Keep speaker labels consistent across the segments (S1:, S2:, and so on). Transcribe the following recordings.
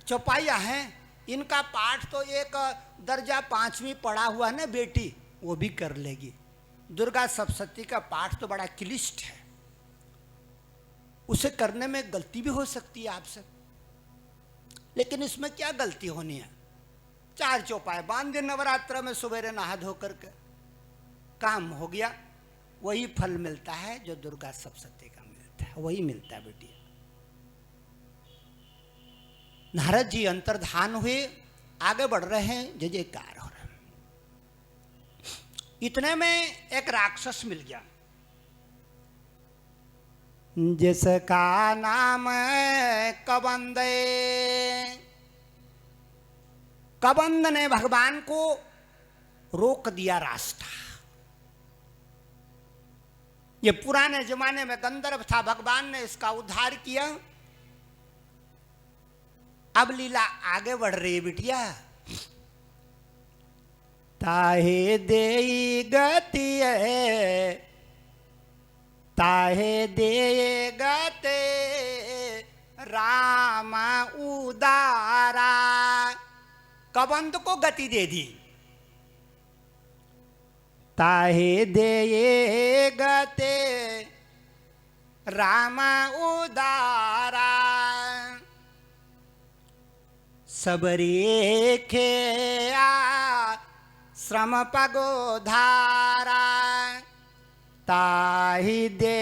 S1: चौपाइयाँ हैं, इनका पाठ तो एक दर्जा 5वीं पढ़ा हुआ ना बेटी वो भी कर लेगी। दुर्गा सप्तशती का पाठ तो बड़ा क्लिष्ट है, उसे करने में गलती भी हो सकती है आपसे, लेकिन इसमें क्या गलती होनी है। 4 चौपाई बांध दिन नवरात्र में सवेरे नहा धो करके काम हो गया। वही फल मिलता है जो दुर्गा सप्तशती का मिलता है, वही मिलता है बेटी। नारद जी अंतर्धान हुए, आगे बढ़ रहे हैं, जय जयकार हो रहा है। इतने में एक राक्षस मिल गया जिसका नाम कबंद। कबंद ने भगवान को रोक दिया रास्ता। ये पुराने जमाने में गंधर्व था, भगवान ने इसका उद्धार किया। अब लीला आगे बढ़ रही है बिटिया। ताहे देई गति है, ताहे दे गते राम उदारा। कबंद को गति दे दी। ताहे दे गते राम उदारा। सबरी खेया श्रम पगोधारा। ताहि दे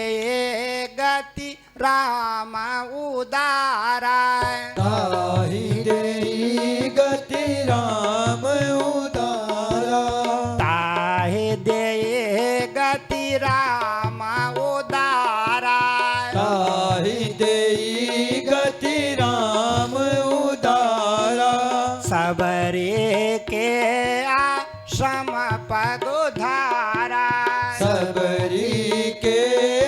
S1: गति राम उदारा।
S2: ताहि दे गति राम उदारा।
S1: ताहि दे गति राम उदारा।
S2: ताहि दे गति राम उदारा।
S1: सबरे के आश्रम पगोधारा।
S2: सबरी के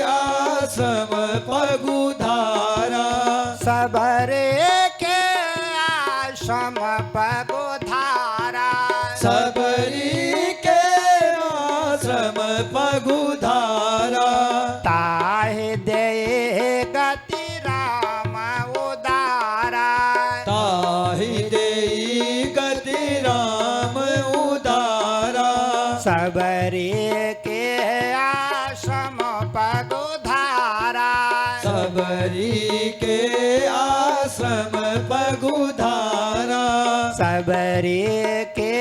S2: आश्रम पगुधारा।
S1: सबरे के आश्रम पगोधारा।
S2: सबरी के आश्रम पगुधारा।
S1: ताहि दे गति राम उदारा।
S2: ताहि दे गति राम उदारा।
S1: सबरे के आश्रम पगोधारा।
S2: सबरी के आश्रम पगुधारा।
S1: सबरे के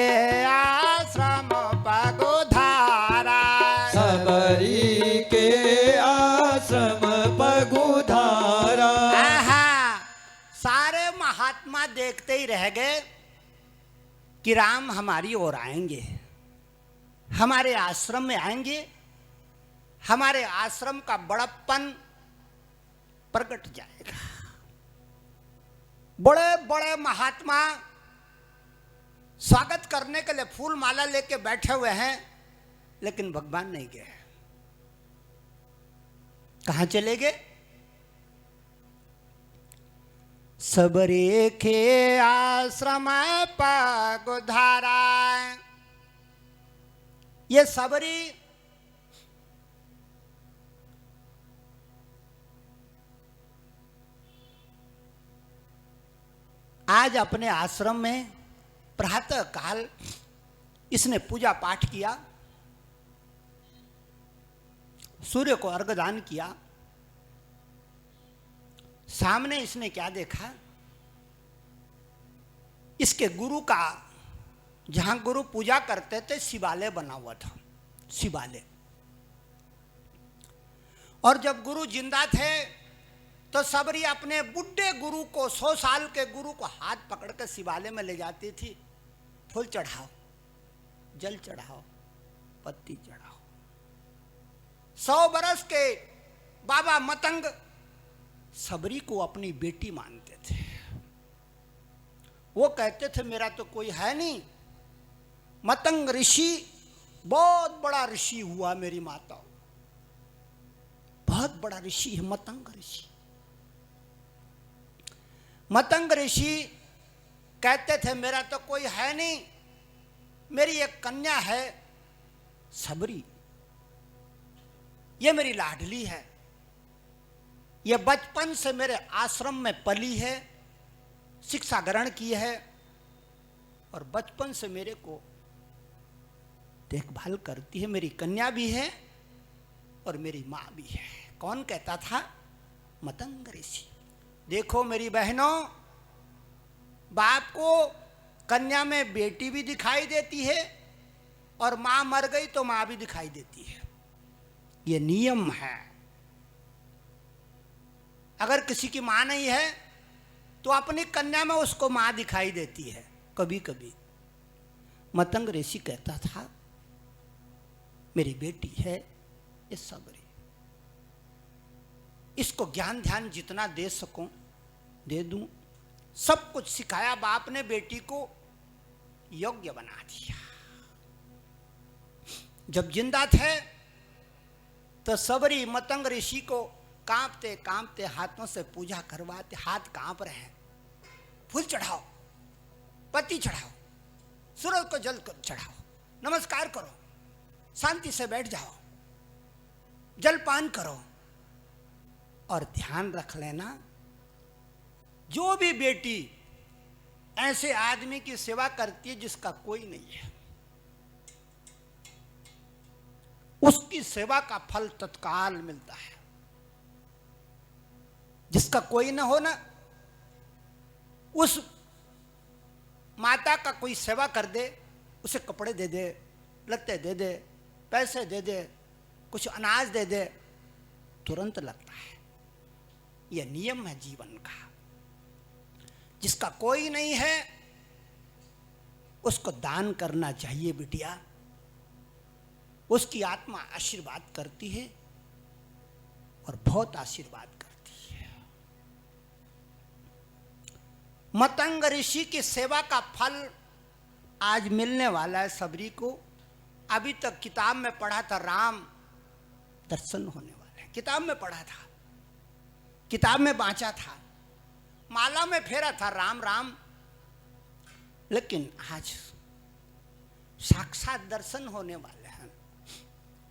S1: आश्रम पगोधारा।
S2: सबरी के आश्रम पगुधारा।
S1: आहा, सारे महात्मा देखते ही रह गए कि राम हमारी ओर आएंगे, हमारे आश्रम में आएंगे, हमारे आश्रम का बड़प्पन प्रकट जाएगा। बड़े बड़े महात्मा स्वागत करने के लिए फूल माला लेके बैठे हुए हैं, लेकिन भगवान नहीं गए। कहां चले गए? सबरे के आश्रम पगोधारा। ये सबरी आज अपने आश्रम में प्रातः काल इसने पूजा पाठ किया, सूर्य को अर्घदान किया। सामने इसने क्या देखा? इसके गुरु का, जहां गुरु पूजा करते थे, शिवालय बना हुआ था, शिवालय। और जब गुरु जिंदा थे तो सबरी अपने बुढ़े गुरु को, 100 साल के गुरु को हाथ पकड़ कर शिवालय में ले जाती थी। फूल चढ़ाओ, जल चढ़ाओ, पत्ती चढ़ाओ। 100 बरस के बाबा मतंग सबरी को अपनी बेटी मानते थे। वो कहते थे मेरा तो कोई है नहीं। मतंग ऋषि बहुत बड़ा ऋषि हुआ, मेरी माता बहुत बड़ा ऋषि है मतंग ऋषि। मतंग ऋषि कहते थे मेरा तो कोई है नहीं, मेरी एक कन्या है सबरी, ये मेरी लाडली है, ये बचपन से मेरे आश्रम में पली है, शिक्षा ग्रहण की है और बचपन से मेरे को देखभाल करती है। मेरी कन्या भी है और मेरी माँ भी है। कौन कहता था? मतंग ऋषि। देखो मेरी बहनों, बाप को कन्या में बेटी भी दिखाई देती है और माँ मर गई तो माँ भी दिखाई देती है। ये नियम है। अगर किसी की माँ नहीं है तो अपनी कन्या में उसको माँ दिखाई देती है कभी कभी। मतंग ऋषि कहता था मेरी बेटी है ये सबरी, इसको ज्ञान ध्यान जितना दे सकूं दे दूं। सब कुछ सिखाया बाप ने, बेटी को योग्य बना दिया। जब जिंदा थे तो सबरी मतंग ऋषि को कांपते कांपते हाथों से पूजा करवाते। हाथ कांप रहे हैं। फूल चढ़ाओ, पत्ती चढ़ाओ, सूरज को जल चढ़ाओ, नमस्कार करो, शांति से बैठ जाओ, जलपान करो और ध्यान रख लेना, जो भी बेटी ऐसे आदमी की सेवा करती है जिसका कोई नहीं है, उसकी सेवा का फल तत्काल मिलता है। जिसका कोई न हो ना, उस माता का कोई सेवा कर दे, उसे कपड़े दे दे, लत्ते दे दे, पैसे दे दे, कुछ अनाज दे दे, तुरंत लगता है। यह नियम है जीवन का। जिसका कोई नहीं है उसको दान करना चाहिए बिटिया। उसकी आत्मा आशीर्वाद करती है और बहुत आशीर्वाद करती है। मतंग ऋषि की सेवा का फल आज मिलने वाला है सबरी को। अभी तक किताब में पढ़ा था राम दर्शन होने वाला है, किताब में पढ़ा था, किताब में बांचा था, माला में फेरा था राम राम, लेकिन आज साक्षात दर्शन होने वाले हैं।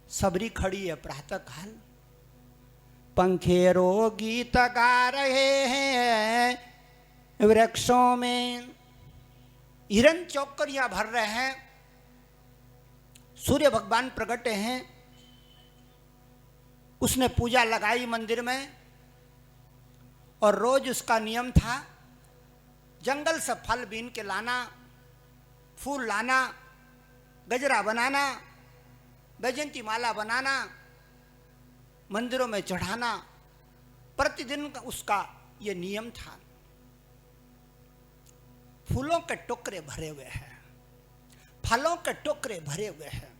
S1: सबरी खड़ी है प्रातः काल, पंखेरो गीत गा रहे हैं वृक्षों में, हिरन चौकरियां भर रहे हैं, सूर्य भगवान प्रकटे हैं। उसने पूजा लगाई मंदिर में और रोज उसका नियम था जंगल से फल बीन के लाना, फूल लाना, गजरा बनाना, बैजंती माला बनाना, मंदिरों में चढ़ाना। प्रतिदिन का उसका यह नियम था। फूलों के टोकरे भरे हुए हैं, फलों के टोकरे भरे हुए हैं,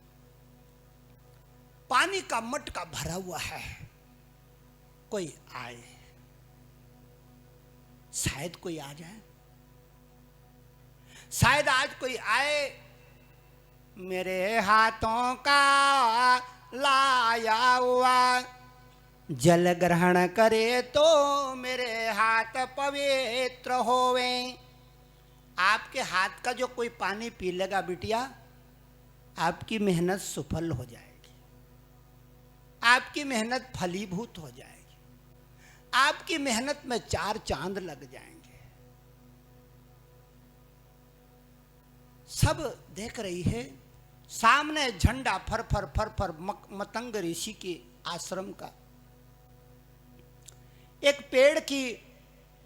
S1: पानी का मटका भरा हुआ है। कोई आए, शायद कोई आ जाए, शायद आज कोई आए। मेरे हाथों का लाया हुआ जल ग्रहण करे तो मेरे हाथ पवित्र होवे। आपके हाथ का जो कोई पानी पी लेगा बिटिया, आपकी मेहनत सफल हो जाएगी, आपकी मेहनत फलीभूत हो जाएगी, आपकी मेहनत में 4 चांद लग जाएंगे। सब देख रही है, सामने झंडा फर फर फर फर मतंग ऋषि के आश्रम का। एक पेड़ की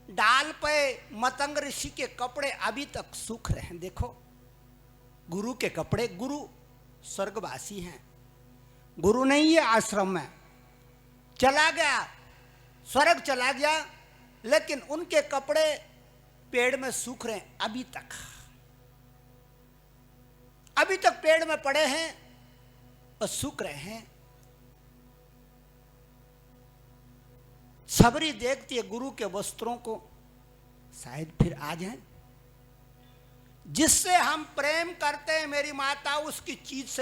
S1: डाल पे मतंग ऋषि के कपड़े अभी तक सूख रहे हैं। देखो गुरु के कपड़े, गुरु स्वर्गवासी हैं, गुरु नहीं है आश्रम में, चला गया, स्वर्ग चला गया, लेकिन उनके कपड़े पेड़ में सूख रहे हैं अभी तक, अभी तक पेड़ में पड़े हैं और सूख रहे हैं। सबरी देखती है गुरु के वस्त्रों को, शायद फिर आ जाए। जिससे हम प्रेम करते हैं मेरी माता, उसकी चीज से